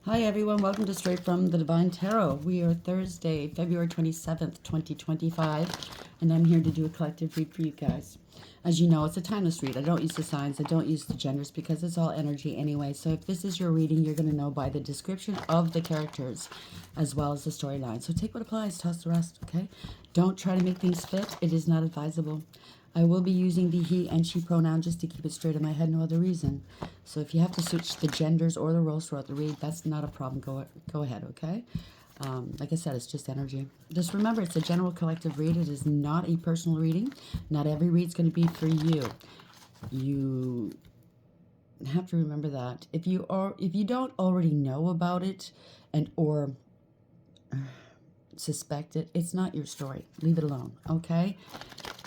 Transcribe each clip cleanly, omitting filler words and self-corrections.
Hi everyone, welcome to Straight from the Divine Tarot. We are Thursday, February 27th, 2025, and I'm here to do a collective read for you guys. As you know, it's a timeless read. I don't use the signs, I don't use the genders because it's all energy anyway. So if this is your reading, you're going to know by the description of the characters as well as the storyline. So take what applies, toss the rest, okay? Don't try to make things fit. It is not advisable. I will be using the he and she pronoun just to keep it straight in my head, no other reason. So if you have to switch the genders or the roles throughout the read, that's not a problem. Go ahead, okay? Like I said, it's just energy. Just remember, it's a general collective read. It is not a personal reading. Not every read's going to be for you. You have to remember that. If you don't already know about it and or suspect it, it's not your story. Leave it alone, okay?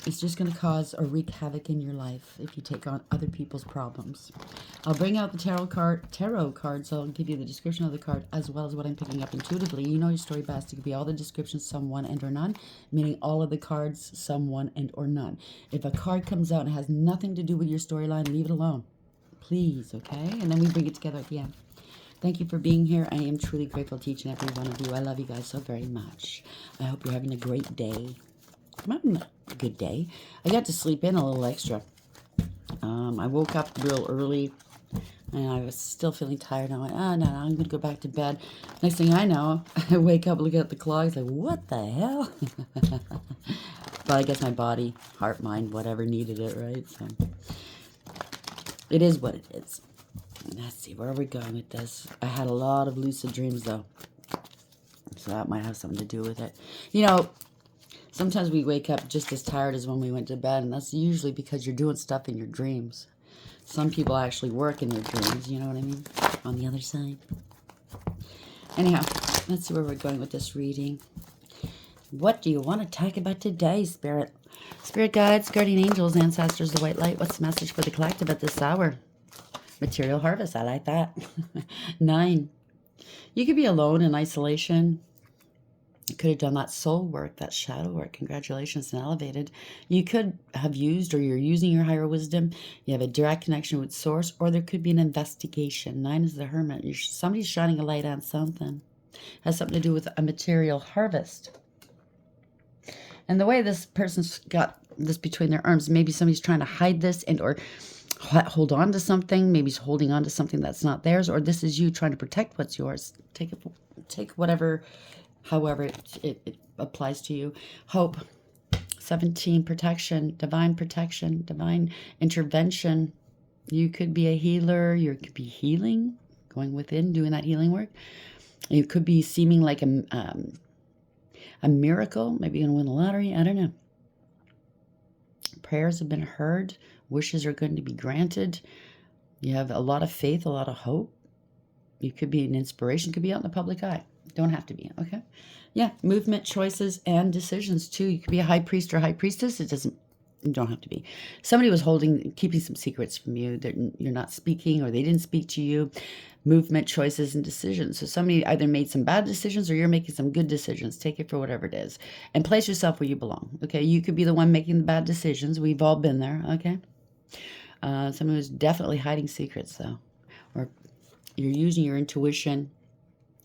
It's just going to cause or wreak havoc in your life if you take on other people's problems. I'll bring out the tarot card, so I'll give you the description of the card as well as what I'm picking up intuitively. You know your story best. It could be all the descriptions, some, one, and or none, meaning all of the cards, some, one, and or none. If a card comes out and has nothing to do with your storyline, leave it alone. Please, okay? And then we bring it together at the end. Thank you for being here. I am truly grateful to each and every one of you. I love you guys so very much. I hope you're having a great day. I'm having a good day. I got to sleep in a little extra. I woke up real early and I was still feeling tired. I went, no, I'm going to go back to bed. Next thing I know, I wake up, look at the clock. It's like, what the hell? But I guess my body, heart, mind, whatever needed it, right? So it is what it is. Let's see, where are we going with this? I had a lot of lucid dreams, though. So that might have something to do with it. You know, sometimes we wake up just as tired as when we went to bed, and that's usually because you're doing stuff in your dreams. Some people actually work in their dreams, you know what I mean? On the other side. Anyhow, let's see where we're going with this reading. What do you want to talk about today, Spirit? Spirit guides, guardian angels, ancestors, the white light. What's the message for the collective at this hour? Material harvest, I like that. 9. You could be alone in isolation. You could have done that soul work, that shadow work. Congratulations and elevated. You could have used or you're using your higher wisdom. You have a direct connection with source, or there could be an investigation. 9 is the hermit. Somebody's shining a light on something. Has something to do with a material harvest. And the way this person's got this between their arms, maybe somebody's trying to hide this and or hold on to something. Maybe he's holding on to something that's not theirs, or this is you trying to protect what's yours. Take whatever, however it applies to you. Hope. 17, protection, divine intervention. You could be a healer. You could be healing, going within, doing that healing work. You could be seeming like a miracle. Maybe you're going to win the lottery. I don't know. Prayers have been heard. Wishes are going to be granted. You have a lot of faith, a lot of hope. You could be an inspiration. Could be out in the public eye. Don't have to be, okay? Yeah, movement, choices, and decisions, too. You could be a high priest or high priestess. You don't have to be. Somebody was keeping some secrets from you that you're not speaking, or they didn't speak to you. Movement, choices, and decisions. So somebody either made some bad decisions or you're making some good decisions. Take it for whatever it is. And place yourself where you belong, okay? You could be the one making the bad decisions. We've all been there, okay? Someone who's definitely hiding secrets, though. Or you're using your intuition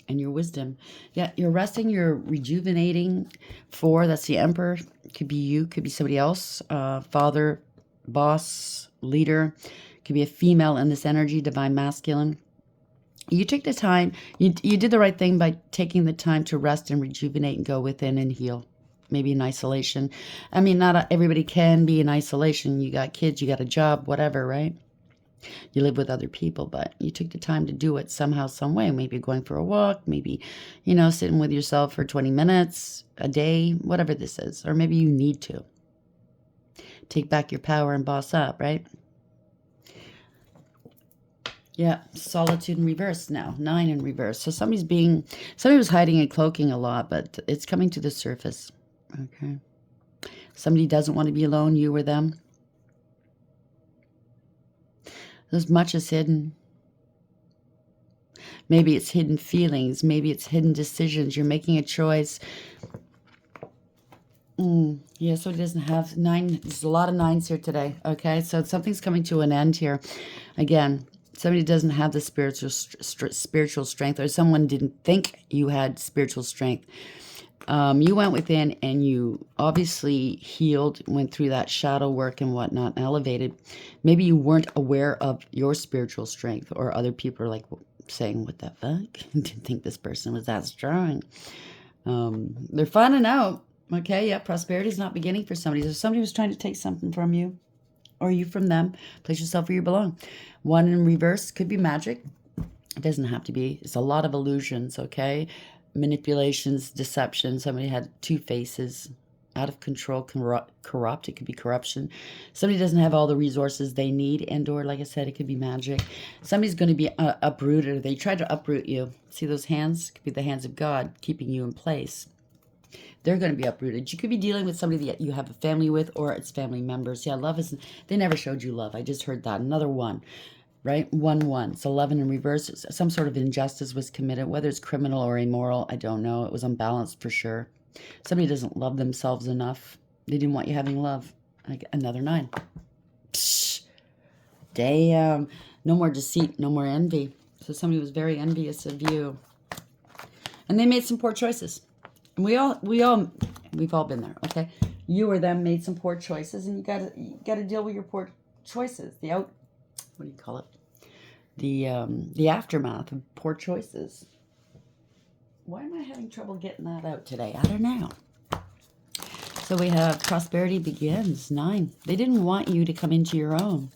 and your wisdom. Yeah, you're resting, you're rejuvenating. 4, that's the Emperor. Could be you, could be somebody else. Father, boss, leader. Could be a female in this energy, divine masculine. You took the time, you did the right thing by taking the time to rest and rejuvenate and go within and heal. Maybe in isolation. I mean, not everybody can be in isolation. You got kids, you got a job, whatever, right? You live with other people, but you took the time to do it somehow, some way. Maybe going for a walk, maybe, sitting with yourself for 20 minutes a day, whatever this is. Or maybe you need to. Take back your power and boss up, right? Yeah, solitude in reverse now. 9 in reverse. So somebody was hiding and cloaking a lot, but it's coming to the surface. Okay. Somebody doesn't want to be alone, you or them. As much is hidden. Maybe it's hidden feelings. Maybe it's hidden decisions. You're making a choice. Yeah, so it doesn't have 9. There's a lot of 9s here today. Okay, so something's coming to an end here. Again, Somebody doesn't have the spiritual strength, or someone didn't think you had spiritual strength. You went within and you obviously healed, went through that shadow work and whatnot, elevated. Maybe you weren't aware of your spiritual strength, or other people are like saying, what the fuck? Didn't think this person was that strong. They're finding out. Okay, yeah, prosperity is not beginning for somebody. There's somebody who's trying to take something from you, or you from them. Place yourself where you belong. One in reverse could be magic. It doesn't have to be. It's a lot of illusions, okay? Manipulations, deception. Somebody had two faces, out of control, corrupt. It could be corruption. Somebody doesn't have all the resources they need, and or, like I said, it could be magic. Somebody's going to be uprooted. They tried to uproot you. See those hands? It could be the hands of God keeping you in place. They're going to be uprooted. You could be dealing with somebody that you have a family with, or it's family members. Yeah, love is, they never showed you love. I just heard that. Another one, right? 1-1. So 11 in reverse. Some sort of injustice was committed, whether it's criminal or immoral. I don't know. It was unbalanced for sure. Somebody doesn't love themselves enough. They didn't want you having love. Like another 9. Psh, damn. No more deceit. No more envy. So somebody was very envious of you. And they made some poor choices. And we've all been there, okay? You or them made some poor choices, and you gotta deal with your poor choices. What do you call it? The aftermath of poor choices. Why am I having trouble getting that out today? I don't know. So we have prosperity begins, 9. They didn't want you to come into your own.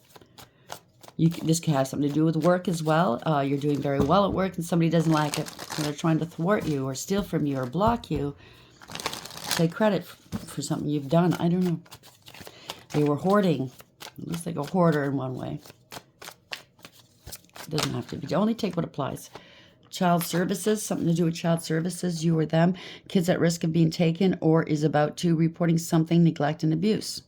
This could have something to do with work as well. You're doing very well at work and somebody doesn't like it. So they're trying to thwart you or steal from you or block you. Take credit for something you've done. I don't know. They were hoarding. It looks like a hoarder in one way. It doesn't have to be. Only take what applies. Child services, something to do with child services, you or them. Kids at risk of being taken or is about to, reporting something, neglect and abuse.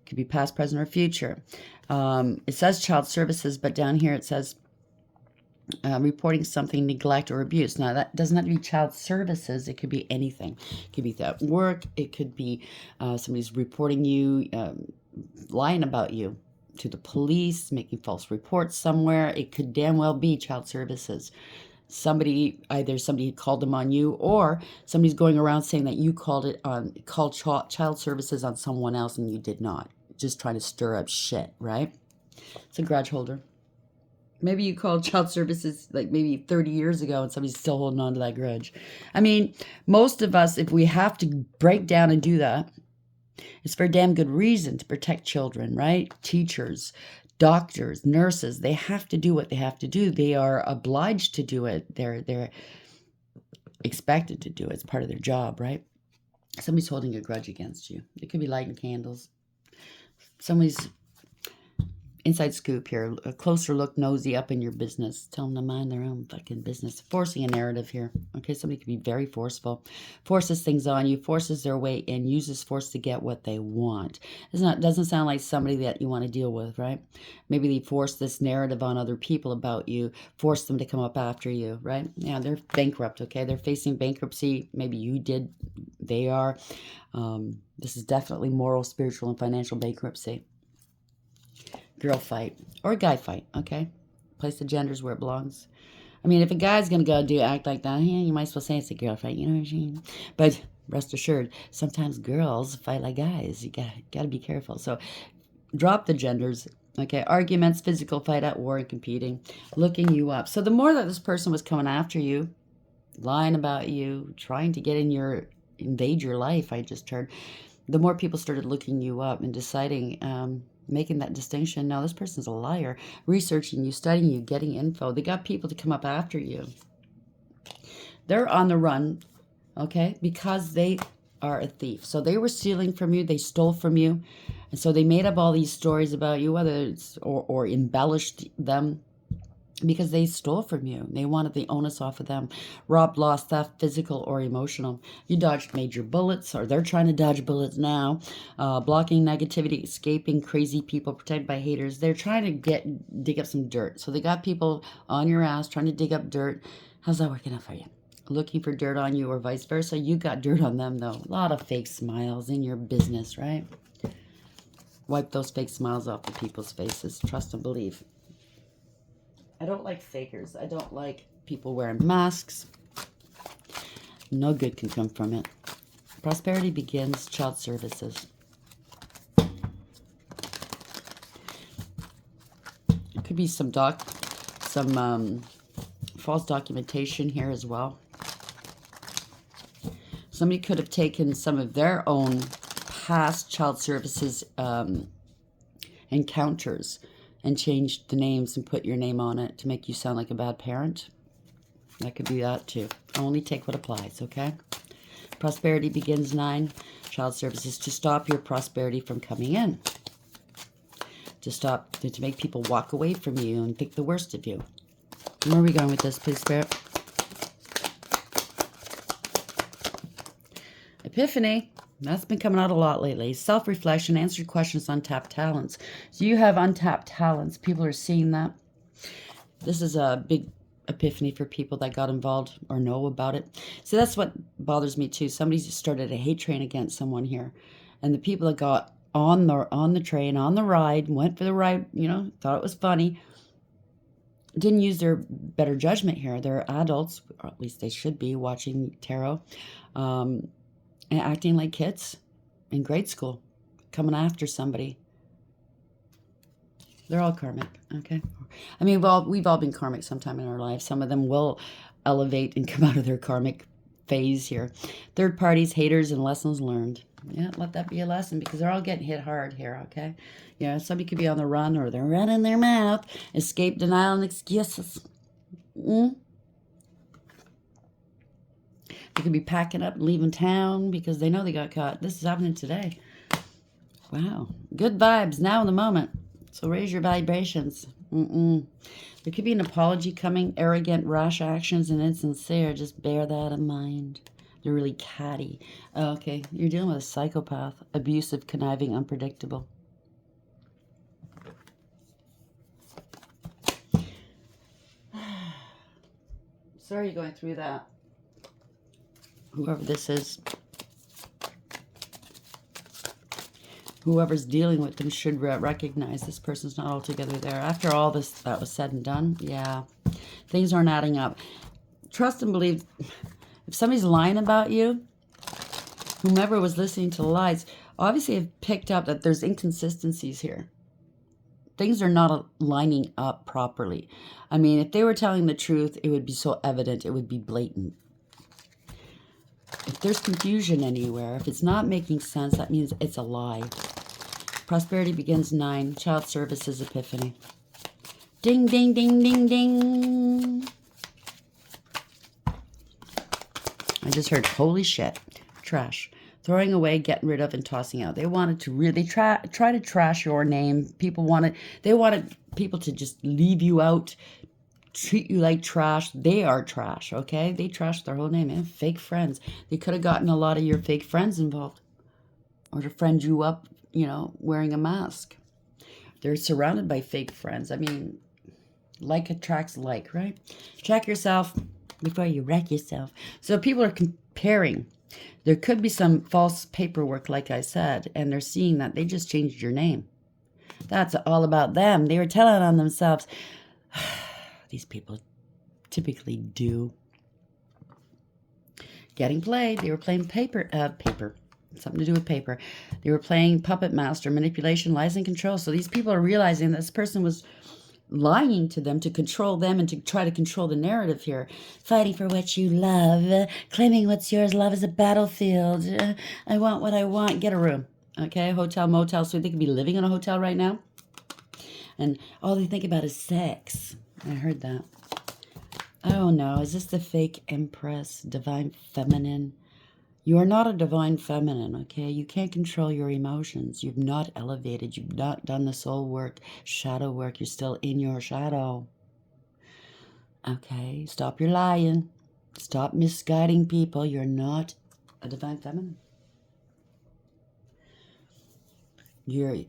Could be past, present, or future. It says child services, but down here it says reporting something, neglect, or abuse. Now, that doesn't have to be child services. It could be anything. It could be at work. It could be somebody's reporting you, lying about you to the police, making false reports somewhere. It could damn well be child services. Either somebody called them on you, or somebody's going around saying that you called child services on someone else and you did not. Just trying to stir up shit, right? It's a grudge holder. Maybe you called child services like maybe 30 years ago and somebody's still holding on to that grudge. I mean, most of us, if we have to break down and do that, it's for a damn good reason, to protect children, right? Teachers, doctors, nurses, they have to do what they have to do. They are obliged to do it. They're expected to do it. It's part of their job, right? Somebody's holding a grudge against you. It could be lighting candles. Somebody's inside scoop here. A closer look, nosy up in your business. Tell them to mind their own fucking business. Forcing a narrative here. Okay, somebody could be very forceful. Forces things on you. Forces their way in. Uses force to get what they want. Doesn't sound like somebody that you want to deal with, right? Maybe they force this narrative on other people about you. Force them to come up after you, right? Yeah, they're bankrupt, okay? They're facing bankruptcy. Maybe you did. They are. This is definitely moral, spiritual, and financial bankruptcy. Girl fight or a guy fight, okay? Place the genders where it belongs. I mean, if a guy's going to go act like that, yeah, you might as well say it's a girl fight, you know what I mean? But rest assured, sometimes girls fight like guys. You got to be careful. So drop the genders, okay? Arguments, physical fight at war and competing, looking you up. So the more that this person was coming after you, lying about you, trying to invade your life, I just heard, the more people started looking you up and deciding, making that distinction. Now, this person's a liar, researching you, studying you, getting info. They got people to come up after you. They're on the run, okay, because they are a thief. So they were stealing from you. They stole from you. And so they made up all these stories about you, whether it's or embellished them, because they stole from you. They wanted the onus off of them. Robbed, lost, theft, physical or emotional. You dodged major bullets, or they're trying to dodge bullets now. Blocking negativity, escaping crazy people, protected by haters. They're trying to dig up some dirt. So they got people on your ass trying to dig up dirt. How's that working out for you? Looking for dirt on you or vice versa. You got dirt on them, though. A lot of fake smiles in your business, right? Wipe those fake smiles off the people's faces. Trust and believe. I don't like fakers. I don't like people wearing masks. No good can come from it. Prosperity begins, child services. It could be some false documentation here as well. Somebody could have taken some of their own past child services encounters and changed the names and put your name on it to make you sound like a bad parent. That could be that too. Only take what applies, okay? Prosperity begins 9. Child services to stop your prosperity from coming in. To make people walk away from you and think the worst of you. Where are we going with this, please, Spirit? Epiphany. That's been coming out a lot lately. Self-reflection, answer questions, untapped talents. So you have untapped talents. People are seeing that. This is a big epiphany for people that got involved or know about it. So that's what bothers me too. Somebody just started a hate train against someone here. And the people that got on the train, on the ride, went for the ride, you know, thought it was funny, didn't use their better judgment here. They're adults, or at least they should be, watching tarot, and acting like kids in grade school, coming after somebody. They're all karmic, okay? I mean, we've all been karmic sometime in our life. Some of them will elevate and come out of their karmic phase here. Third parties, haters, and lessons learned. Yeah, let that be a lesson, because they're all getting hit hard here, okay? Yeah, somebody could be on the run, or they're running their mouth. Escape, denial, and excuses. They could be packing up and leaving town because they know they got caught. This is happening today. Wow. Good vibes now in the moment. So raise your vibrations. There could be an apology coming. Arrogant, rash actions, and insincere. Just bear that in mind. They're really catty. Oh, okay, you're dealing with a psychopath. Abusive, conniving, unpredictable. Sorry you're going through that. Whoever this is. Whoever's dealing with them should recognize this person's not altogether there. After all this that was said and done, yeah, things aren't adding up. Trust and believe. If somebody's lying about you, whomever was listening to the lies, obviously have picked up that there's inconsistencies here. Things are not lining up properly. I mean, if they were telling the truth, it would be so evident, it would be blatant. If there's confusion anywhere, if it's not making sense, that means it's a lie. Prosperity begins 9. Child services epiphany. Ding, ding, ding, ding, ding. I just heard, holy shit. Trash. Throwing away, getting rid of, and tossing out. They wanted to really try to trash your name. They wanted people to just leave you out, treat you like trash. They are trash, okay? They trashed their whole name. And fake friends. They could have gotten a lot of your fake friends involved. Or to friend you up, you know, wearing a mask. They're surrounded by fake friends. I mean, like attracts like, right? Check yourself before you wreck yourself. So people are comparing. There could be some false paperwork, like I said, and they're seeing that they just changed your name. That's all about them. They were telling on themselves. These people typically do. Getting played. They were playing paper. Something to do with paper. They were playing puppet master, manipulation, lies, and control. So these people are realizing this person was lying to them to control them and to try to control the narrative here. Fighting for what you love. Claiming what's yours. Love is a battlefield. I want what I want. Get a room. Okay? Hotel, motel. So they could be living in a hotel right now. And all they think about is sex. I heard that. Oh no. Is this the fake empress? Divine feminine? You are not a divine feminine, okay? You can't control your emotions. You've not elevated. You've not done the soul work, shadow work. You're still in your shadow. Okay? Stop your lying. Stop misguiding people. You're not a divine feminine. You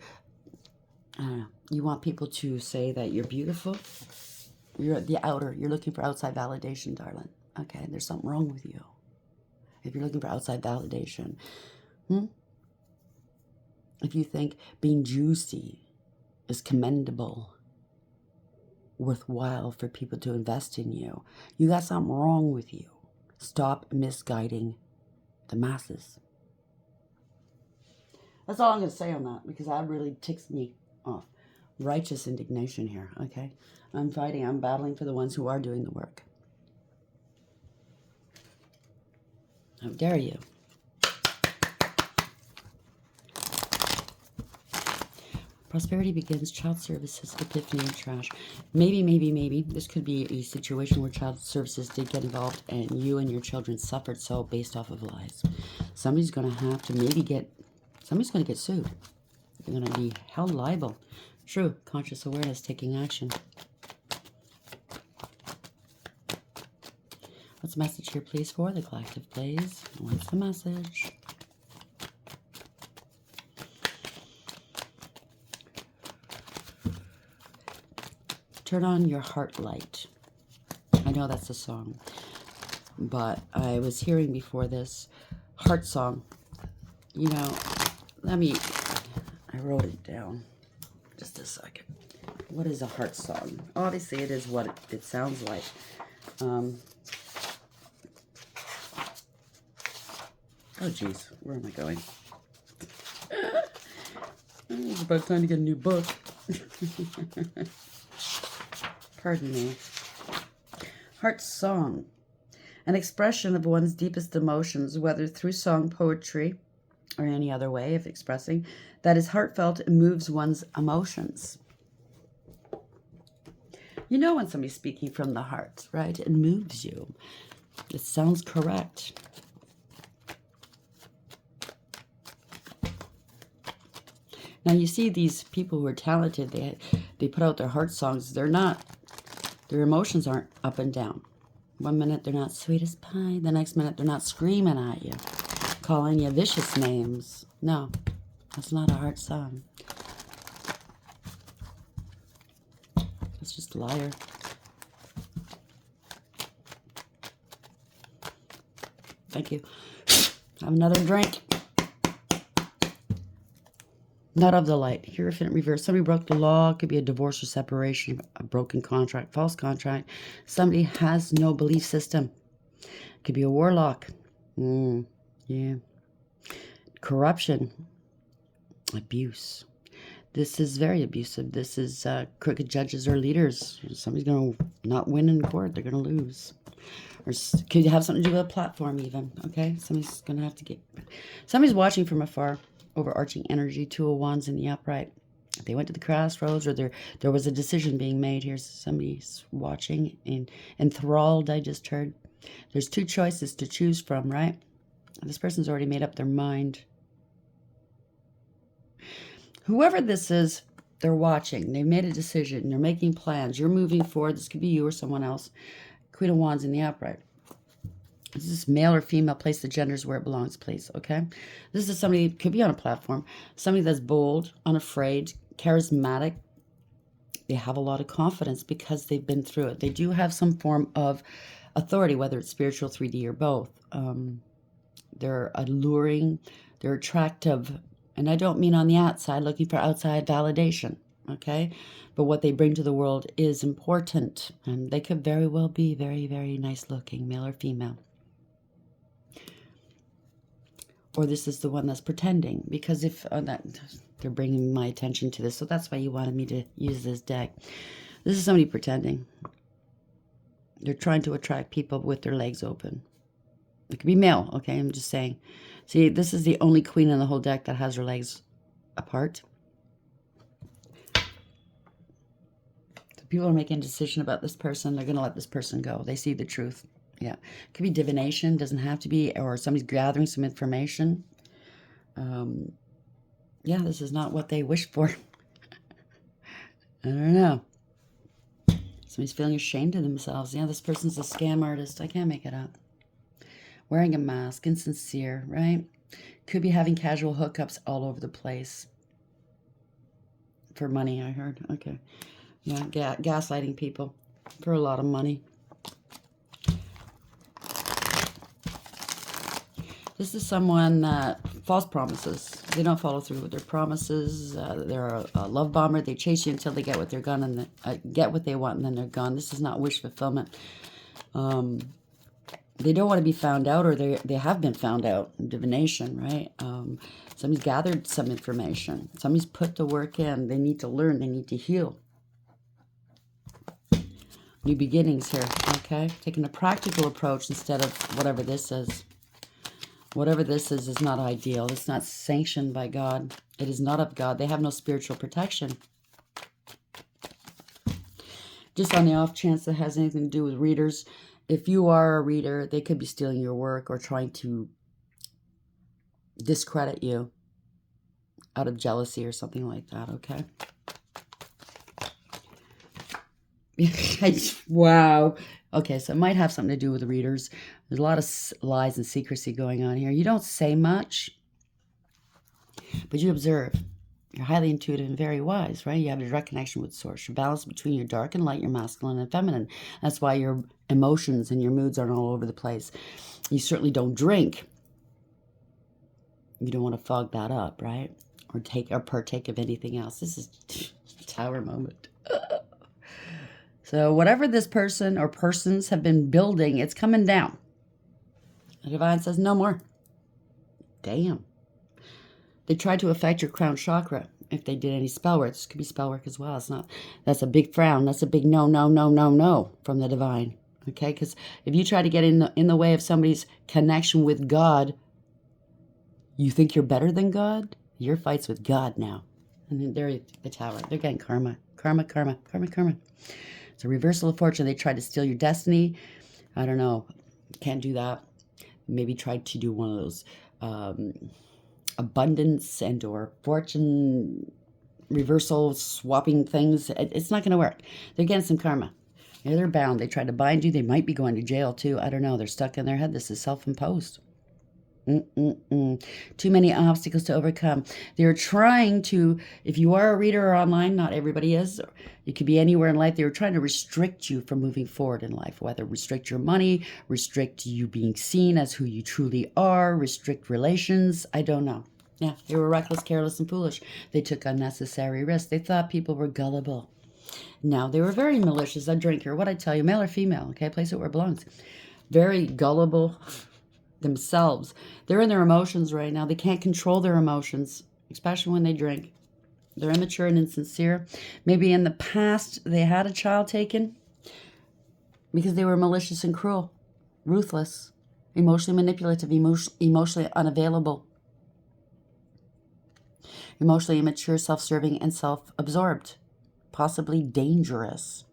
want people to say that you're beautiful. You're the outer. You're looking for outside validation, darling. Okay? There's something wrong with you. If you're looking for outside validation. If you think being juicy is commendable. worthwhile for people to invest in you. You got something wrong with you. Stop misguiding the masses. That's all I'm going to say on that, because that really ticks me off. Righteous indignation here, okay? I'm fighting, I'm battling for the ones who are doing the work. How dare you? Prosperity begins, child services, epiphany, and trash. Maybe. This could be a situation where child services did get involved and you and your children suffered so based off of lies. Somebody's going to have to somebody's going to get sued. They're going to be held liable. True, conscious awareness, taking action. What's the message here, please, for the collective, please? What's the message? Turn on your heart light. I know that's a song, but I was hearing before this heart song. You know, I wrote it down. Just a second. What is a heart song? Obviously, it is what it sounds like. Oh, geez. Where am I going? It's about time to get a new book. Pardon me. Heart song. An expression of one's deepest emotions, whether through song, poetry, or any other way of expressing, that is heartfelt and moves one's emotions. You know when somebody's speaking from the heart, right? It moves you. It sounds correct. Now you see these people who are talented, they put out their heart songs. Their emotions aren't up and down. One minute they're not sweet as pie. The next minute they're not screaming at you, calling you vicious names. No, that's not a heart song. It's just a liar. Thank you. Have another drink. Not of the light. Hierophant reverse. Somebody broke the law. It could be a divorce or separation, a broken contract, false contract. Somebody has no belief system. It could be a warlock. Yeah. Corruption. Abuse. This is very abusive. This is crooked judges or leaders. Somebody's going to not win in court. They're going to lose. Or could have something to do with a platform even. Okay? Somebody's going to have to get... Somebody's watching from afar. Overarching energy, 2 of Wands in the upright. They went to the crossroads, or there was a decision being made. Here's somebody's watching and enthralled, I just heard. There's 2 choices to choose from, right? This person's already made up their mind. Whoever this is, they're watching. They've made a decision. They're making plans. You're moving forward. This could be you or someone else. Queen of Wands in the upright. Is this male or female? Place the genders where it belongs, please, okay? This is somebody, could be on a platform, somebody that's bold, unafraid, charismatic. They have a lot of confidence because they've been through it. They do have some form of authority, whether it's spiritual, 3D, or both. They're alluring, they're attractive, and I don't mean on the outside, looking for outside validation, okay? But what they bring to the world is important, and they could very well be very, very nice looking, male or female. Or this is the one that's pretending, because if they're bringing my attention to this, so that's why you wanted me to use this deck. This is somebody pretending. They're trying to attract people with their legs open. It could be male, okay? I'm just saying. See, this is the only queen in the whole deck that has her legs apart. So people are making a decision about this person. They're going to let this person go. They see the truth. Yeah, it could be divination, doesn't have to be, or somebody's gathering some information. Yeah, this is not what they wished for. I don't know. Somebody's feeling ashamed of themselves. Yeah, this person's a scam artist. I can't make it up. Wearing a mask, insincere, right? Could be having casual hookups all over the place. For money, I heard. Okay. Yeah, gaslighting people for a lot of money. This is someone that false promises. They don't follow through with their promises. They're a love bomber. They chase you until they get what they're gone and get what they want, and then they're gone. This is not wish fulfillment. They don't want to be found out, or they have been found out. Divination, right? Somebody's gathered some information. Somebody's put the work in. They need to learn. They need to heal. New beginnings here, okay? Taking a practical approach instead of whatever this is. Whatever this is not ideal. It's not sanctioned by God. It is not of God. They have no spiritual protection. Just on the off chance that has anything to do with readers, if you are a reader, they could be stealing your work or trying to discredit you out of jealousy or something like that, okay? Wow. Okay, so it might have something to do with the readers. There's a lot of lies and secrecy going on here. You don't say much, but you observe. You're highly intuitive and very wise, right? You have a direct connection with Source. You're balanced between your dark and light, your masculine and feminine. That's why your emotions and your moods aren't all over the place. You certainly don't drink. You don't want to fog that up, right? Or partake of anything else. This is a Tower moment. So whatever this person or persons have been building, it's coming down. The Divine says, no more. Damn. They tried to affect your crown chakra if they did any spell work. This could be spell work as well. It's not. That's a big frown. That's a big no, no, no, no, no from the Divine. Okay? Because if you try to get in the way of somebody's connection with God, you think you're better than God? Your fight's with God now. And then they're the Tower. They're getting karma. Karma, karma, karma, karma. It's a reversal of fortune. They tried to steal your destiny. I don't know. Can't do that. Maybe try to do one of those abundance and or fortune reversal swapping things. It's not going to work. They're getting some karma. Yeah, they're bound. They tried to bind you. They might be going to jail too. I don't know. They're stuck in their head. This is self-imposed. Too many obstacles to overcome. They're trying to, if you are a reader or online, not everybody is. You could be anywhere in life. They were trying to restrict you from moving forward in life, whether restrict your money, restrict you being seen as who you truly are, restrict relations. I don't know. Yeah, they were reckless, careless, and foolish. They took unnecessary risks. They thought people were gullible. Now, they were very malicious. A drinker, what I tell you, male or female, okay? Place it where it belongs. Very gullible themselves. They're in their emotions right now. They can't control their emotions, especially when they drink. They're immature and insincere. Maybe in the past they had a child taken because they were malicious and cruel, ruthless, emotionally manipulative, emotionally unavailable, emotionally immature, self-serving, and self-absorbed, possibly dangerous.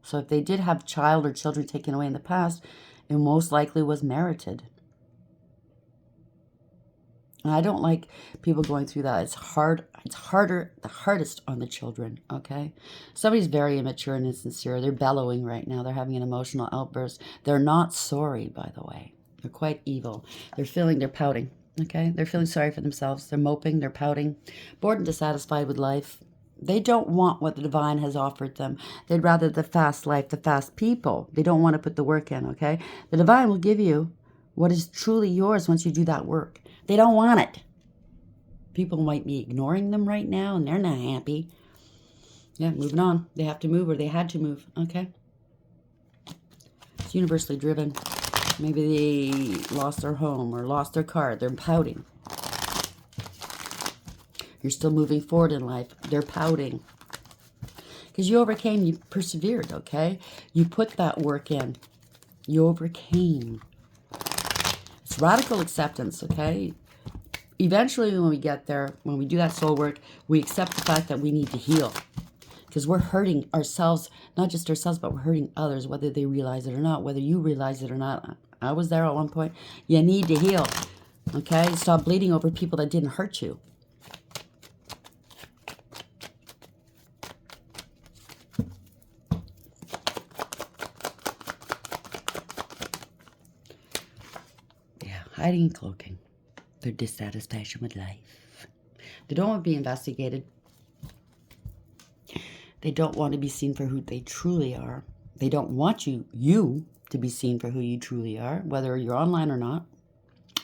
So if they did have child or children taken away in the past, it most likely was merited. And I don't like people going through that. It's hard. It's harder, the hardest on the children, okay? Somebody's very immature and insincere. They're bellowing right now. They're having an emotional outburst. They're not sorry, by the way. They're quite evil. They're pouting, okay? They're feeling sorry for themselves. They're moping. They're pouting. Bored and dissatisfied with life. They don't want what the Divine has offered them. They'd rather the fast life, the fast people. They don't want to put the work in, okay? The Divine will give you what is truly yours once you do that work. They don't want it. People might be ignoring them right now, and they're not happy. Yeah, moving on. They have to move, or they had to move, okay? It's universally driven. Maybe they lost their home or lost their car. They're pouting. You're still moving forward in life. They're pouting. Because you overcame, you persevered, okay? You put that work in. You overcame. It's radical acceptance, okay? Eventually, when we get there, when we do that soul work, we accept the fact that we need to heal. Because we're hurting ourselves, not just ourselves, but we're hurting others, whether they realize it or not, whether you realize it or not. I was there at one point. You need to heal, okay? Stop bleeding over people that didn't hurt you. Hiding and cloaking their dissatisfaction with life. They don't want to be investigated. They don't want to be seen for who they truly are. They don't want you to be seen for who you truly are, whether you're online or not.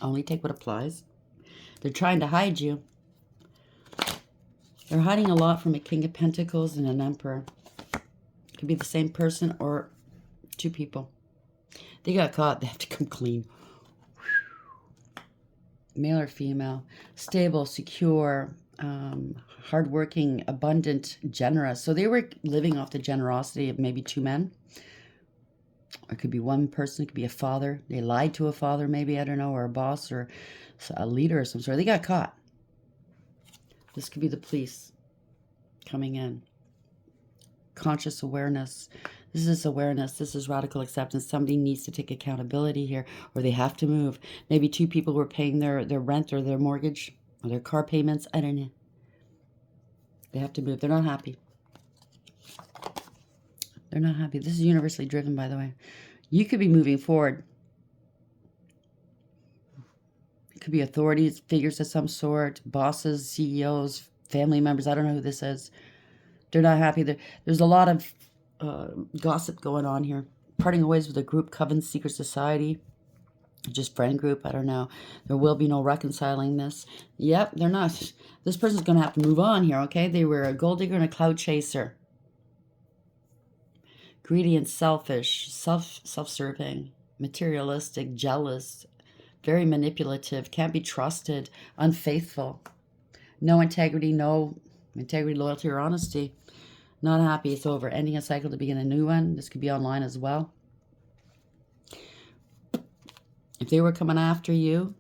Only take what applies. They're trying to hide you. They're hiding a lot from a King of Pentacles and an Emperor. It could be the same person or two people. They got caught. They have to come clean. Male or female. Stable, secure, hardworking, abundant, generous. So they were living off the generosity of maybe two men. Or it could be one person. It could be a father. They lied to a father maybe, I don't know, or a boss or a leader of some sort. They got caught. This could be the police coming in. Conscious awareness. This is awareness. This is radical acceptance. Somebody needs to take accountability here, or they have to move. Maybe two people were paying their rent or their mortgage or their car payments. I don't know. They have to move. They're not happy. They're not happy. This is universally driven, by the way. You could be moving forward. It could be authorities, figures of some sort, bosses, CEOs, family members. I don't know who this is. They're not happy. There's a lot of gossip going on here. Parting ways with a group, coven, secret society, just friend group. I don't know. There will be no reconciling this. Yep, they're not. This person's going to have to move on here, okay? They were a gold digger and a cloud chaser. Greedy and selfish, self-serving, materialistic, jealous, very manipulative, can't be trusted, unfaithful, no integrity, loyalty, or honesty. Not happy. It's over. Ending a cycle to begin a new one. This could be online as well. If they were coming after you,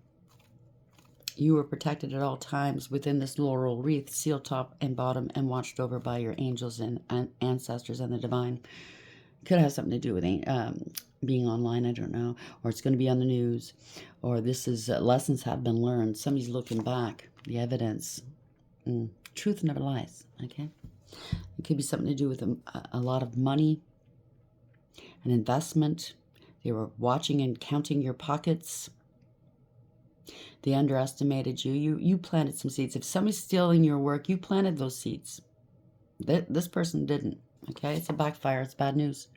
you were protected at all times within this laurel wreath, sealed top and bottom, and watched over by your angels and ancestors and the divine. Could have something to do with being online, I don't know. Or it's going to be on the news. Or this is lessons have been learned. Somebody's looking back. The evidence. Truth never lies, okay? It could be something to do with a lot of money, an investment. They were watching and counting your pockets. They underestimated you. You planted some seeds. If somebody's stealing your work, you planted those seeds. This person didn't, okay? It's a backfire. It's bad news.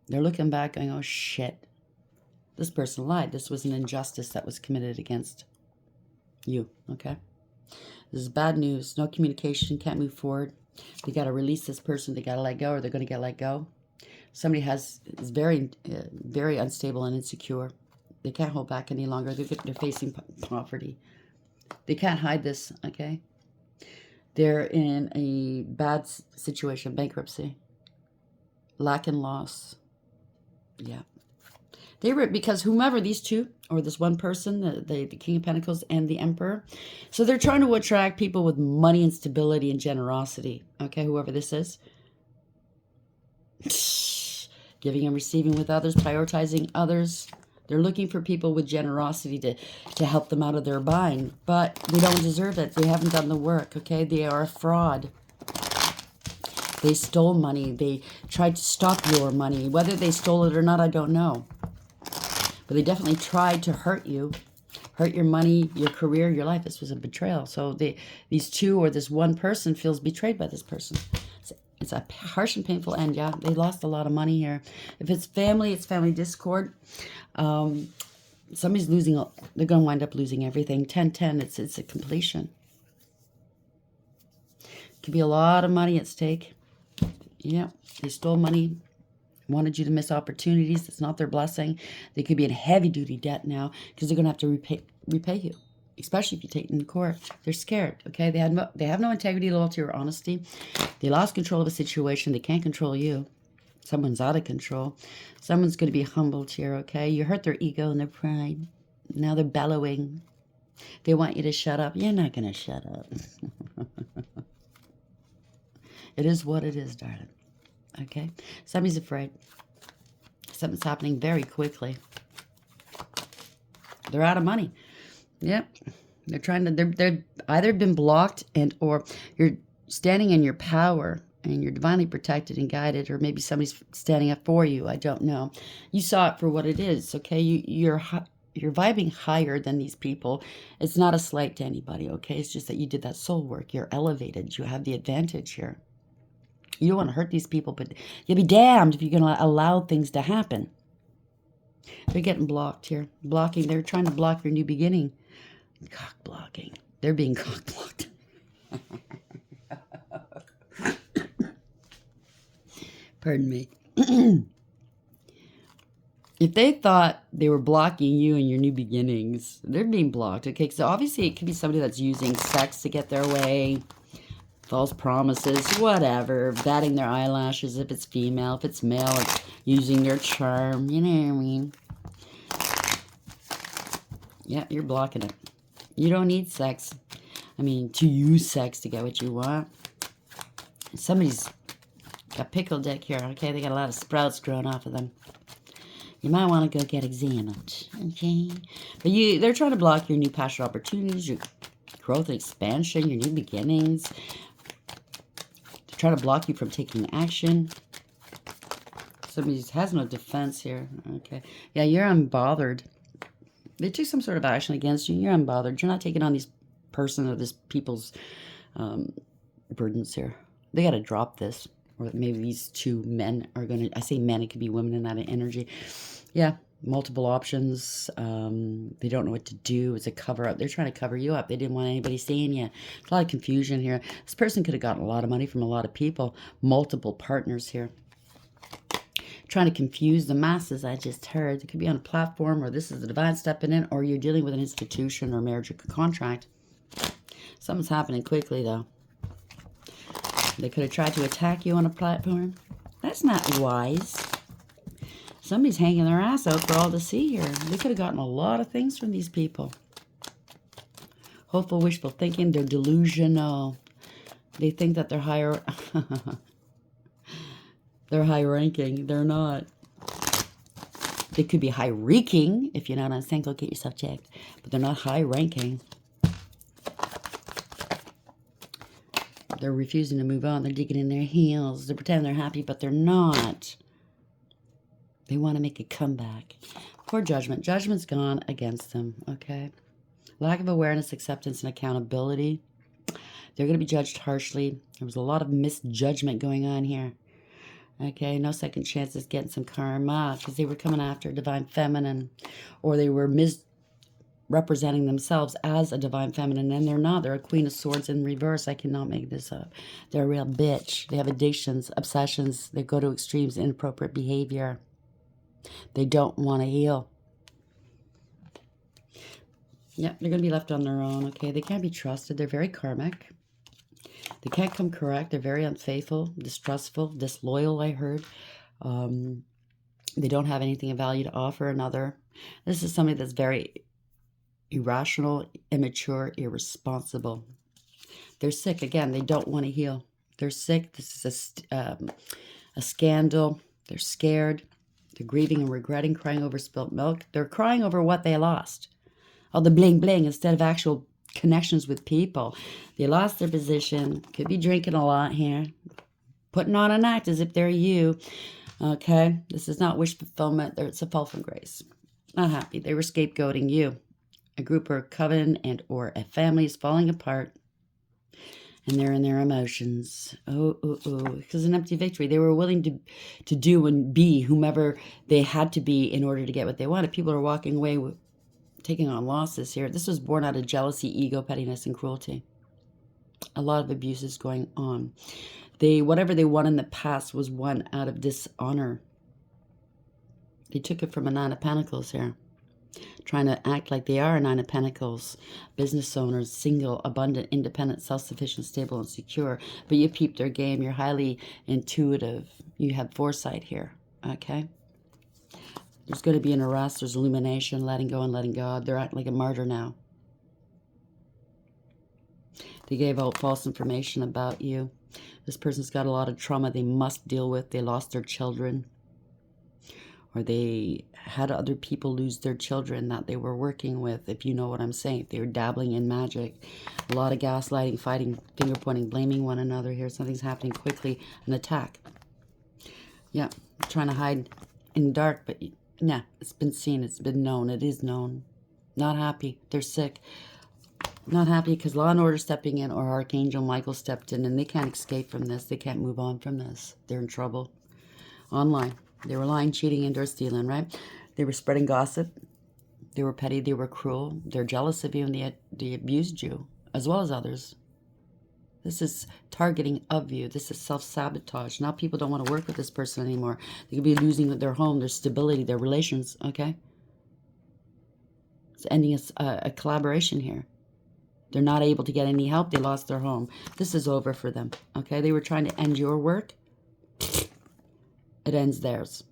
They're looking back going, oh, shit. This person lied. This was an injustice that was committed against you, okay? This is bad news. No communication. Can't move forward. They got to release this person. They got to let go, or they're going to get let go. Somebody is very, very unstable and insecure. They can't hold back any longer. They're facing poverty. They can't hide this, okay? They're in a bad situation, bankruptcy, lack and loss. Yeah. They were, because whomever these two, or this one person, the King of Pentacles and the Emperor. So they're trying to attract people with money and stability and generosity. Okay, whoever this is. Giving and receiving with others, prioritizing others. They're looking for people with generosity to help them out of their bind. But they don't deserve it. They haven't done the work, okay? They are a fraud. They stole money. They tried to stop your money. Whether they stole it or not, I don't know. But they definitely tried to hurt you, hurt your money, your career, your life. This was a betrayal. So these two or this one person feels betrayed by this person. It's a harsh and painful end. Yeah, they lost a lot of money here. If it's family discord. Somebody's losing. They're going to wind up losing everything. 10-10. It's a completion. Could be a lot of money at stake. Yeah, they stole money. Wanted you to miss opportunities. It's not their blessing. They could be in heavy-duty debt now because they're going to have to repay you, especially if you take them to court. They're scared, okay? They have no integrity, loyalty, or honesty. They lost control of a situation. They can't control you. Someone's out of control. Someone's going to be humbled here, okay? You hurt their ego and their pride. Now they're bellowing. They want you to shut up. You're not going to shut up. It is what it is, darling. Okay? Somebody's afraid. Something's happening very quickly. They're out of money. Yep. They're either been blocked or you're standing in your power and you're divinely protected and guided, or maybe somebody's standing up for you. I don't know. You saw it for what it is, okay? You're vibing higher than these people. It's not a slight to anybody, okay? It's just that you did that soul work. You're elevated. You have the advantage here. You don't want to hurt these people, but you'll be damned if you're going to allow things to happen. They're getting blocked here. Blocking. They're trying to block your new beginning. Cock blocking. They're being cock blocked. Pardon me. If they thought they were blocking you and your new beginnings, they're being blocked. Okay, so obviously it could be somebody that's using sex to get their way, false promises, whatever, batting their eyelashes if it's female. If it's male, it's using their charm. You know what I mean? Yeah, you're blocking it. You don't need sex. I mean, to use sex to get what you want. Somebody's got pickle dick here, okay? They got a lot of sprouts growing off of them. You might want to go get examined, okay? But they're trying to block your new passion opportunities, your growth and expansion, your new beginnings. They're trying to block you from taking action. Somebody has no defense here, okay? Yeah, you're unbothered. They took some sort of action against you. You're unbothered. You're not taking on these person or this people's burdens here. They got to drop this. Or maybe these two men are going to, I say men, it could be women in that energy. Yeah, multiple options. They don't know what to do. It's a cover up. They're trying to cover you up. They didn't want anybody seeing you. There's a lot of confusion here. This person could have gotten a lot of money from a lot of people. Multiple partners here. Trying to confuse the masses, I just heard. It could be on a platform, or this is the divine stepping in, or you're dealing with an institution or marriage or contract. Something's happening quickly, though. They could have tried to attack you on a platform. That's not wise. Somebody's hanging their ass out for all to see here. They could have gotten a lot of things from these people. Hopeful, wishful thinking. They're delusional. They think that they're higher. They're high ranking. They're not. They could be high reeking. If you're not on saying, go get yourself checked. But they're not high ranking. They're refusing to move on. They're digging in their heels. They're pretending they're happy, but they're not. They want to make a comeback. Poor judgment. Judgment's gone against them, okay? Lack of awareness, acceptance, and accountability. They're going to be judged harshly. There was a lot of misjudgment going on here. Okay, no second chances getting some karma because they were coming after divine feminine, or they were representing themselves as a divine feminine, and they're not. They're a queen of swords in reverse. I cannot make this up. They're a real bitch. They have addictions, obsessions. They go to extremes, inappropriate behavior. They don't want to heal. Yep, they're going to be left on their own, okay? They can't be trusted. They're very karmic. They can't come correct. They're very unfaithful, distrustful, disloyal, I heard. They don't have anything of value to offer another. This is somebody that's very irrational, immature, irresponsible. They're sick. Again, they don't want to heal. They're sick. This is a scandal. They're scared. They're grieving and regretting, crying over spilt milk. They're crying over what they lost. All the bling bling instead of actual connections with people. They lost their position. Could be drinking a lot here. Putting on an act as if they're you. Okay? This is not wish fulfillment. It's a fall from grace. Not happy. They were scapegoating you. A group or a coven and or a family is falling apart. And they're in their emotions. Oh. Because an empty victory. They were willing to do and be whomever they had to be in order to get what they wanted. People are walking away with taking on losses here. This was born out of jealousy, ego, pettiness, and cruelty. A lot of abuse is going on. Whatever they won in the past was won out of dishonor. They took it from a Nine of Pentacles here. Trying to act like they are a Nine of Pentacles. Business owners, single, abundant, independent, self-sufficient, stable, and secure. But you peep their game. You're highly intuitive. You have foresight here. Okay? There's going to be an arrest. There's illumination, letting go and letting God. They're acting like a martyr now. They gave out false information about you. This person's got a lot of trauma they must deal with. They lost their children. Or they had other people lose their children that they were working with, if you know what I'm saying. They were dabbling in magic. A lot of gaslighting, fighting, finger pointing, blaming one another here. Something's happening quickly. An attack. Yeah, trying to hide in the dark, but nah, it's been seen. It's been known. It is known. Not happy. They're sick. Not happy because Law and Order stepping in or Archangel Michael stepped in and they can't escape from this. They can't move on from this. They're in trouble. Online. They were lying, cheating, and or stealing, right? They were spreading gossip. They were petty. They were cruel. They're jealous of you, and they abused you, as well as others. This is targeting of you. This is self-sabotage. Now people don't want to work with this person anymore. They could be losing their home, their stability, their relations, okay? It's ending a collaboration here. They're not able to get any help. They lost their home. This is over for them, okay? They were trying to end your work. It ends theirs.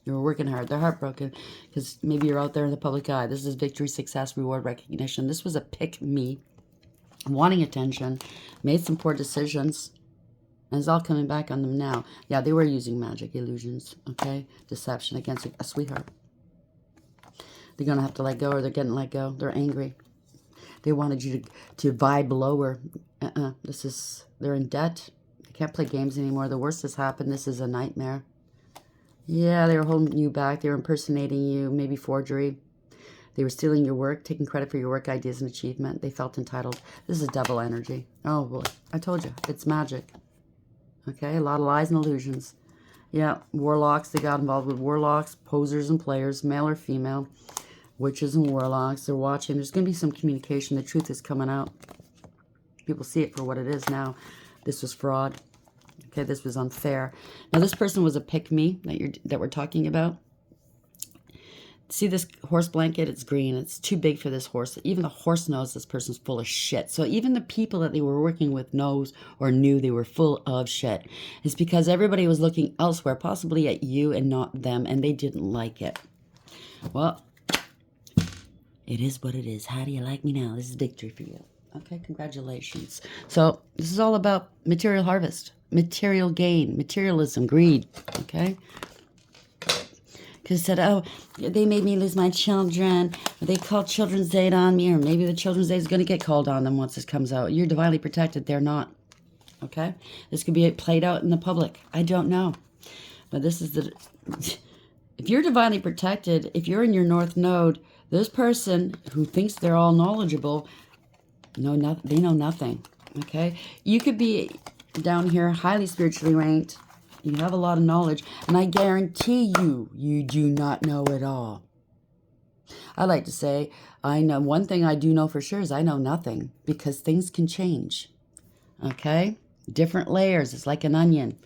You were working hard. They're heartbroken because maybe you're out there in the public eye. This is victory, success, reward, recognition. This was a pick me, wanting attention, made some poor decisions, and it's all coming back on them now. Yeah, they were using magic, illusions, okay? Deception against a sweetheart. They're going to have to let go, or they're getting let go. They're angry. They wanted you to vibe lower. They're in debt. They can't play games anymore. The worst has happened. This is a nightmare. Yeah, they were holding you back. They were impersonating you, maybe forgery. They were stealing your work, taking credit for your work ideas and achievement. They felt entitled. This is devil energy. Oh, boy. I told you. It's magic. Okay, a lot of lies and illusions. Yeah, warlocks. They got involved with warlocks, posers and players, male or female. Witches and warlocks. They're watching. There's going to be some communication. The truth is coming out. People see it for what it is now. This was fraud. Okay, this was unfair. Now, this person was a pick-me that we're talking about. See this horse blanket? It's green. It's too big for this horse. Even the horse knows this person's full of shit. So even the people that they were working with knows or knew they were full of shit. It's because everybody was looking elsewhere, possibly at you and not them, and they didn't like it. Well, it is what it is. How do you like me now? This is victory for you. Okay, congratulations. So this is all about material harvest, material gain, materialism, greed. Okay? Because it said, oh, they made me lose my children. They called Children's Aid on me. Or maybe the Children's Aid is going to get called on them once this comes out. You're divinely protected. They're not. Okay? This could be played out in the public. I don't know. But this is the... If you're divinely protected, if you're in your North Node, this person who thinks they're all knowledgeable, they know nothing. Okay? You could be down here highly spiritually ranked. You have a lot of knowledge, and I guarantee you, you do not know it all. I like to say, I know one thing I do know for sure is I know nothing, because things can change. Okay? Different layers. It's like an onion.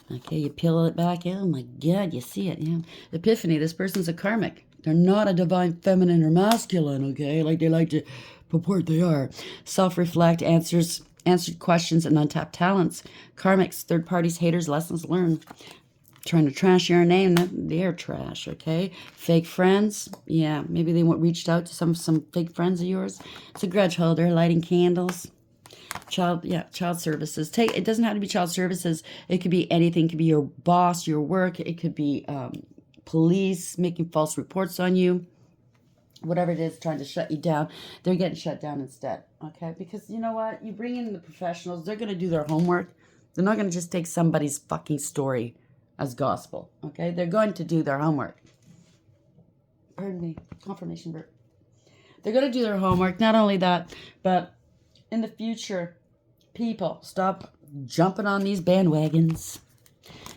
Okay, you peel it back. Oh my God, you see it. Yeah. Epiphany, this person's a karmic. They're not a divine feminine or masculine, okay? Like they like to purport they are. Self-reflect, answered questions, and untapped talents. Karmics, third parties, haters, lessons learned. Trying to trash your name, they're trash, okay? Fake friends, yeah, maybe they reached out to some fake friends of yours. It's a grudge holder, lighting candles. Child services. It doesn't have to be child services. It could be anything. It could be your boss, your work. It could be police making false reports on you. Whatever it is, trying to shut you down, they're getting shut down instead, okay? Because you know what? You bring in the professionals, they're going to do their homework. They're not going to just take somebody's fucking story as gospel, okay? They're going to do their homework. Pardon me, confirmation verb. They're going to do their homework. Not only that, but in the future, people, stop jumping on these bandwagons,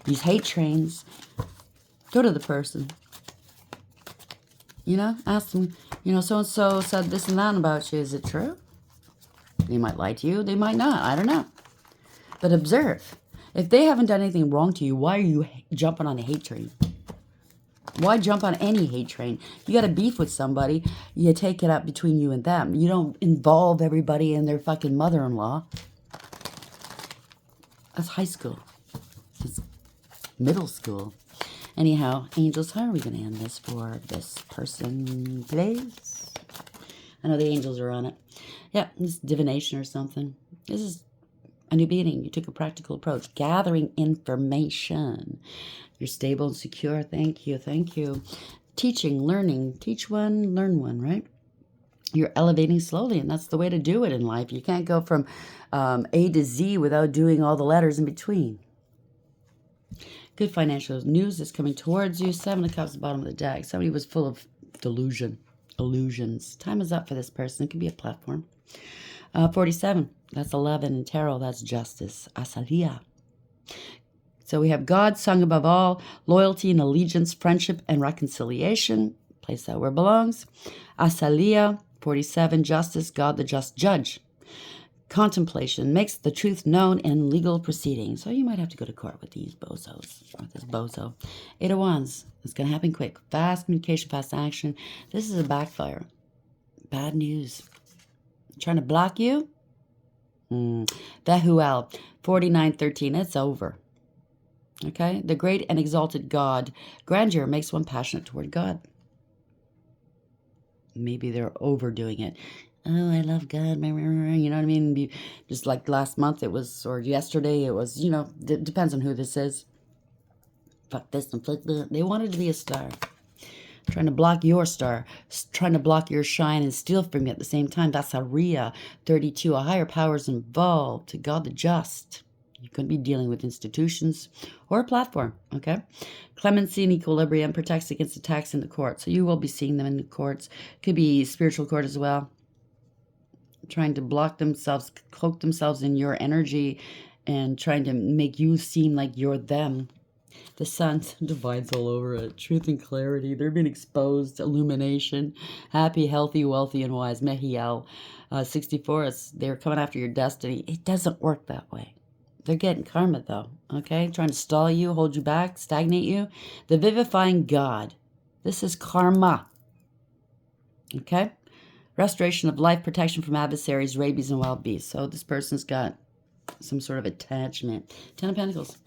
these hate trains. Go to the person. You know, ask them, so-and-so said this and that about you. Is it true? They might lie to you. They might not. I don't know. But observe. If they haven't done anything wrong to you, why are you jumping on a hate train? Why jump on any hate train? You got a beef with somebody, you take it up between you and them. You don't involve everybody in their fucking mother-in-law. That's high school. It's middle school. Anyhow, angels, how are we going to end this for this person, please? I know the angels are on it. Yeah, this is divination or something. This is a new beginning. You took a practical approach. Gathering information. You're stable and secure. Thank you. Thank you. Teaching, learning. Teach one, learn one, right? You're elevating slowly, and that's the way to do it in life. You can't go from A to Z without doing all the letters in between. Good financial news is coming towards you. 7 of Cups at the bottom of the deck. Somebody was full of illusions. Time is up for this person. It could be a platform. 47. That's 11 in tarot. That's justice. Asalia. So we have God sung above all, loyalty and allegiance, friendship and reconciliation. Place that where it belongs. Asalia, 47, justice, God the just judge. Contemplation makes the truth known in legal proceedings. So you might have to go to court with these bozos, or this bozo. 8 of Wands. It's going to happen quick. Fast communication, fast action. This is a backfire. Bad news. Trying to block you? Behuel, 49:13. It's over. Okay? The great and exalted God. Grandeur makes one passionate toward God. Maybe they're overdoing it. Oh, I love God. You know what I mean? Just like last month it was, or yesterday it was, you know, depends on who this is. Fuck this and fuck that. They wanted to be a star. Trying to block your star. Trying to block your shine and steal from you at the same time. That's Aria, 32. A higher power is involved. To God the just. You're going to be dealing with institutions or a platform, okay? Clemency and equilibrium protects against attacks in the court. So you will be seeing them in the courts. Could be spiritual court as well. Trying to block themselves, cloak themselves in your energy and trying to make you seem like you're them. The sun divides all over it. Truth and clarity. They're being exposed. Illumination. Happy, healthy, wealthy, and wise. Mehiel, 64. They're coming after your destiny. It doesn't work that way. They're getting karma, though. Okay? Trying to stall you, hold you back, stagnate you. The vivifying God. This is karma. Okay? Restoration of life, protection from adversaries, rabies, and wild beasts. So this person's got some sort of attachment. 10 of Pentacles.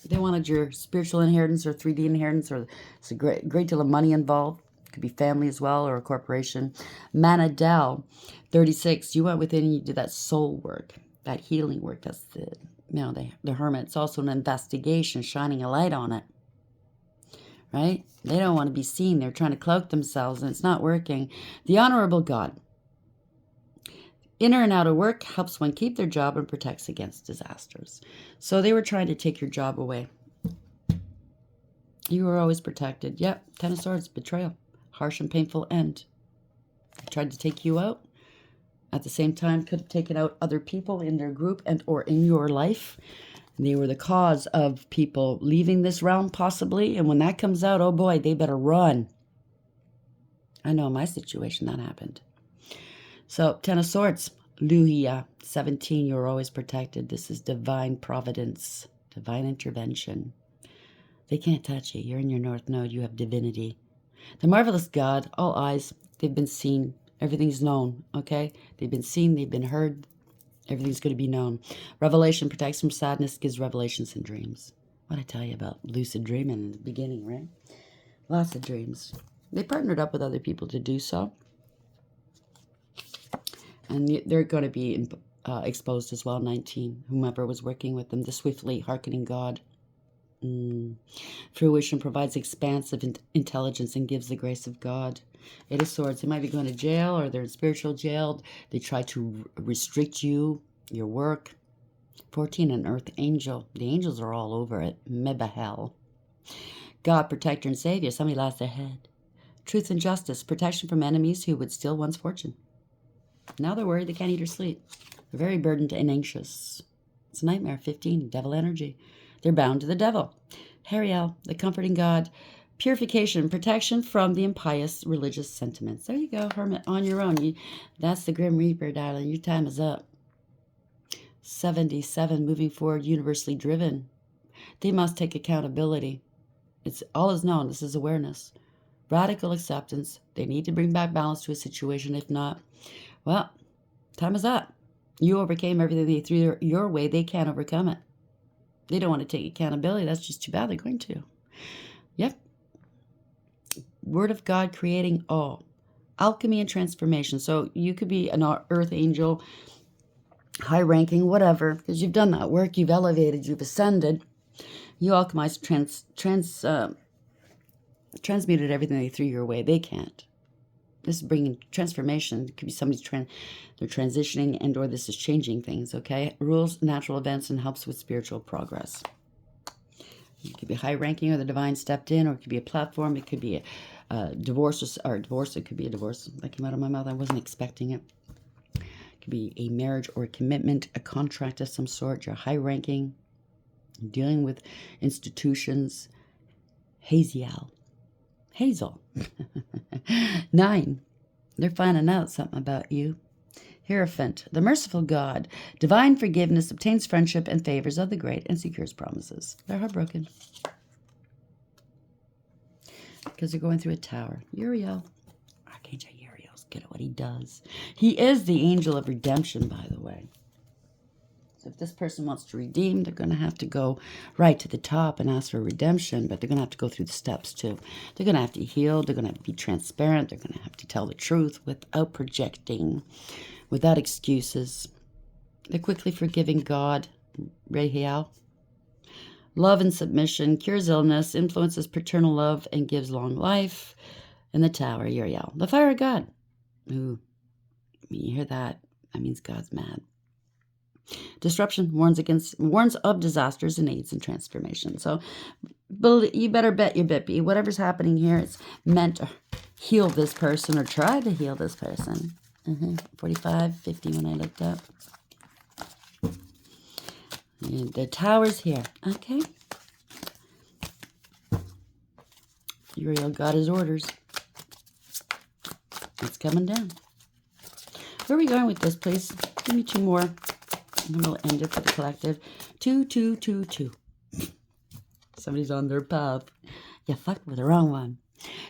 They wanted your spiritual inheritance or 3D inheritance, or it's a great deal of money involved. Could be family as well, or a corporation. Manadel, 36. You went within and you did that soul work, that healing work. That's the hermit. It's also an investigation, shining a light on it. Right? They don't want to be seen. They're trying to cloak themselves, and it's not working. The honorable God. Inner and outer work helps one keep their job and protects against disasters. So they were trying to take your job away. You were always protected. Yep, 10 of Swords, betrayal. Harsh and painful end. They tried to take you out. At the same time, could have taken out other people in their group and or in your life. They were the cause of people leaving this realm, possibly. And when that comes out, oh boy, they better run. I know in my situation that happened. So, 10 of Swords, Luhia, 17, you're always protected. This is divine providence, divine intervention. They can't touch you. You're in your North Node. You have divinity. The marvelous God, all eyes, they've been seen. Everything's known, okay? They've been seen, they've been heard. Everything's going to be known. Revelation protects from sadness, gives revelations and dreams. What I tell you about lucid dreaming in the beginning, right? Lots of dreams. They partnered up with other people to do so. And they're going to be exposed as well, 19. Whomever was working with them, the swiftly hearkening God. Fruition provides expansive intelligence and gives the grace of God. 8 of Swords, they might be going to jail or they're in spiritual jail. They try to restrict you, your work. 14, an earth angel. The angels are all over it. Mebahel. God, protector and savior. Somebody lost their head. Truth and justice. Protection from enemies who would steal one's fortune. Now they're worried they can't eat or sleep. They're very burdened and anxious. It's a nightmare. 15, devil energy. They're bound to the devil. Hariel, the comforting God. Purification, protection from the impious religious sentiments. There you go, hermit, on your own. That's the Grim Reaper, darling. Your time is up. 77, moving forward, universally driven. They must take accountability. It's all is known. This is awareness. Radical acceptance. They need to bring back balance to a situation. If not, well, time is up. You overcame everything they threw your way. They can't overcome it. They don't want to take accountability. That's just too bad. They're going to. Yep. Word of God creating all. Alchemy and transformation. So you could be an earth angel, high ranking, whatever, because you've done that work. You've elevated. You've ascended. You alchemized, transmuted everything they threw your way. They can't. This is bringing transformation. It could be somebody's they're transitioning and or this is changing things, okay? Rules, natural events, and helps with spiritual progress. It could be high ranking or the divine stepped in, or it could be a platform. It could be a divorce or divorce. It could be a divorce. That came out of my mouth. I wasn't expecting it. It could be a marriage or a commitment, a contract of some sort. You're high ranking. Dealing with institutions. Hazel. 9. They're finding out something about you. Hierophant. The merciful God. Divine forgiveness obtains friendship and favors of the great and secures promises. They're heartbroken. Because they're going through a tower. Uriel. Archangel Uriel's good at what he does. He is the angel of redemption, by the way. So if this person wants to redeem, they're going to have to go right to the top and ask for redemption, but they're going to have to go through the steps too. They're going to have to heal. They're going to have to be transparent. They're going to have to tell the truth without projecting, without excuses. They're quickly forgiving God. Rahel. Love and submission, cures illness, influences paternal love, and gives long life. In the tower, Uriel. The fire of God. Ooh, when you hear that, that means God's mad. Disruption warns of disasters and aids in transformation. So you better bet your bippy. Whatever's happening here, it's meant to heal this person or try to heal this person. 45, 50 when I looked up. And the tower's here. Okay. Uriel got his orders. It's coming down. Where are we going with this, please? Give me 2 more. And then we'll end it for the collective. 2, 2, 2, 2. Somebody's on their path. You fucked with the wrong one.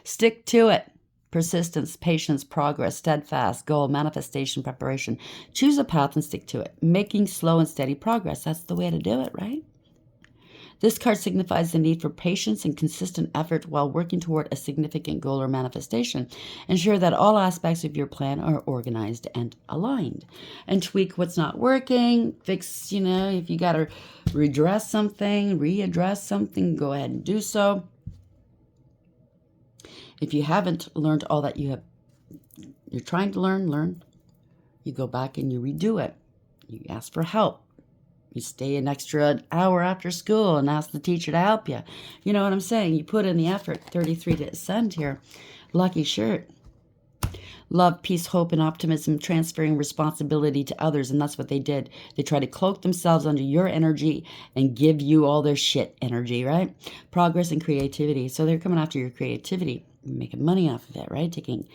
Stick to it. Persistence, patience, progress, steadfast, goal, manifestation, preparation. Choose a path and stick to it. Making slow and steady progress. That's the way to do it, right? This card signifies the need for patience and consistent effort while working toward a significant goal or manifestation. Ensure that all aspects of your plan are organized and aligned. And tweak what's not working. Fix, if you got to readdress something, go ahead and do so. If you haven't learned all that you're trying to learn. You go back and you redo it. You ask for help. You stay an extra hour after school and ask the teacher to help you. You know what I'm saying? You put in the effort. 33 to ascend here. Lucky shirt. Love, peace, hope, and optimism, transferring responsibility to others. And that's what they did. They try to cloak themselves under your energy and give you all their shit energy, right? Progress and creativity. So they're coming after your creativity. Making money off of it, right? Taking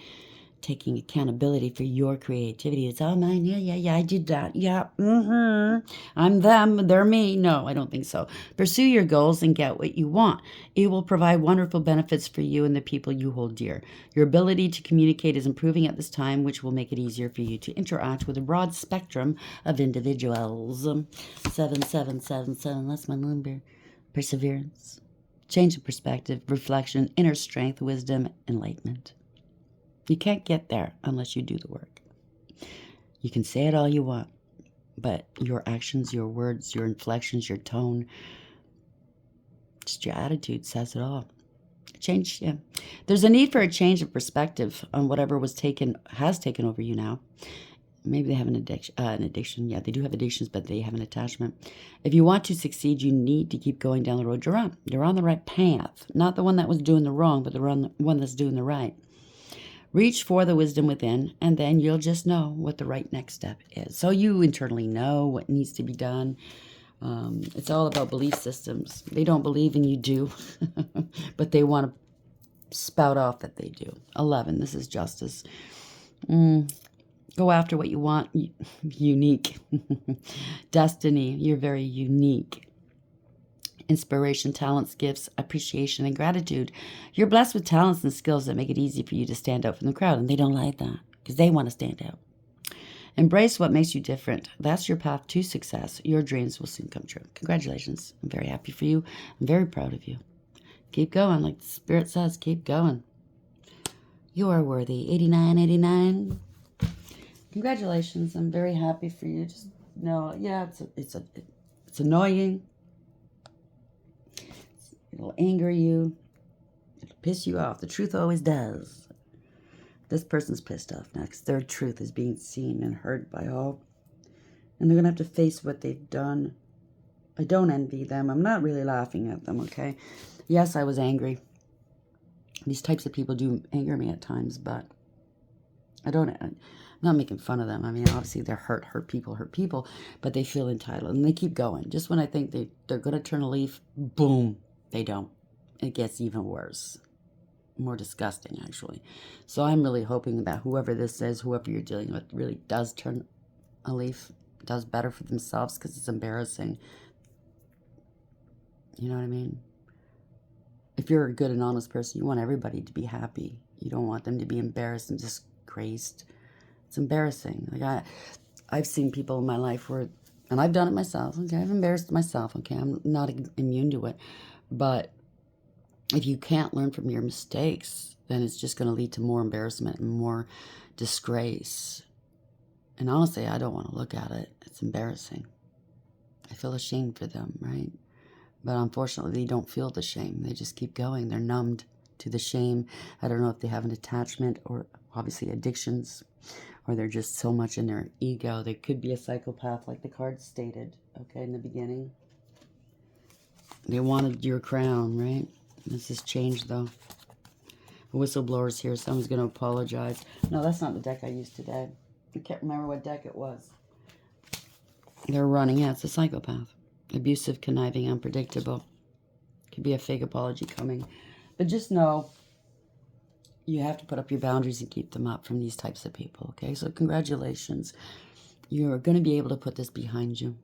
accountability for your creativity. It's all mine. Yeah, I did that. Yeah, I'm them, they're me. No, I don't think so. Pursue your goals and get what you want. It will provide wonderful benefits for you and the people you hold dear. Your ability to communicate is improving at this time, which will make it easier for you to interact with a broad spectrum of individuals. 7777, that's my number. Perseverance. Change of perspective, reflection, inner strength, wisdom, enlightenment. You can't get there unless you do the work. You can say it all you want, but your actions, your words, your inflections, your tone, just your attitude says it all. Change, yeah. There's a need for a change of perspective on whatever has taken over you now. Maybe they have an addiction. Yeah, they do have addictions, but they have an attachment. If you want to succeed, you need to keep going down the road you're on. You're on the right path, not the one that was doing the wrong, but the one that's doing the right. Reach for the wisdom within, and then you'll just know what the right next step is. So you internally know what needs to be done. It's all about belief systems. They don't believe and you do, but they want to spout off that they do. 11, this is justice. Go after what you want. Unique. Destiny, you're very unique. Inspiration, talents, gifts, appreciation, and gratitude. You're blessed with talents and skills that make it easy for you to stand out from the crowd, and they don't like that because they want to stand out. Embrace what makes you different. That's your path to success. Your dreams will soon come true. Congratulations. I'm very happy for you. I'm very proud of you. Keep going. Like the Spirit says, keep going. You are worthy. 8989. Congratulations. I'm very happy for you. Just know, yeah, it's annoying. It'll anger you. It'll piss you off. The truth always does. This person's pissed off now because their truth is being seen and heard by all. And they're going to have to face what they've done. I don't envy them. I'm not really laughing at them, okay? Yes, I was angry. These types of people do anger me at times, but I don't... not making fun of them. I mean, obviously they're hurt people, but they feel entitled and they keep going. Just when I think they're going to turn a leaf, boom, they don't. It gets even worse. More disgusting, actually. So I'm really hoping that whoever this is, whoever you're dealing with, really does turn a leaf, does better for themselves, because it's embarrassing. You know what I mean? If you're a good and honest person, you want everybody to be happy. You don't want them to be embarrassed and disgraced. It's embarrassing. Like I've seen people in my life where, and I've done it myself, okay? I've embarrassed myself, okay? I'm not immune to it. But if you can't learn from your mistakes, then it's just going to lead to more embarrassment and more disgrace. And honestly, I don't want to look at it. It's embarrassing. I feel ashamed for them, right? But unfortunately, they don't feel the shame. They just keep going. They're numbed to the shame. I don't know if they have an attachment or obviously addictions, or they're just so much in their ego. They could be a psychopath like the card stated, okay, in the beginning. They wanted your crown, right? This has changed, though. Whistleblowers here. Someone's going to apologize. No, that's not the deck I used today. I can't remember what deck it was. They're running. Yeah, it's a psychopath. Abusive, conniving, unpredictable. Could be a fake apology coming. But just know you have to put up your boundaries and keep them up from these types of people, okay? So congratulations. You're going to be able to put this behind you.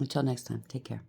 Until next time, take care.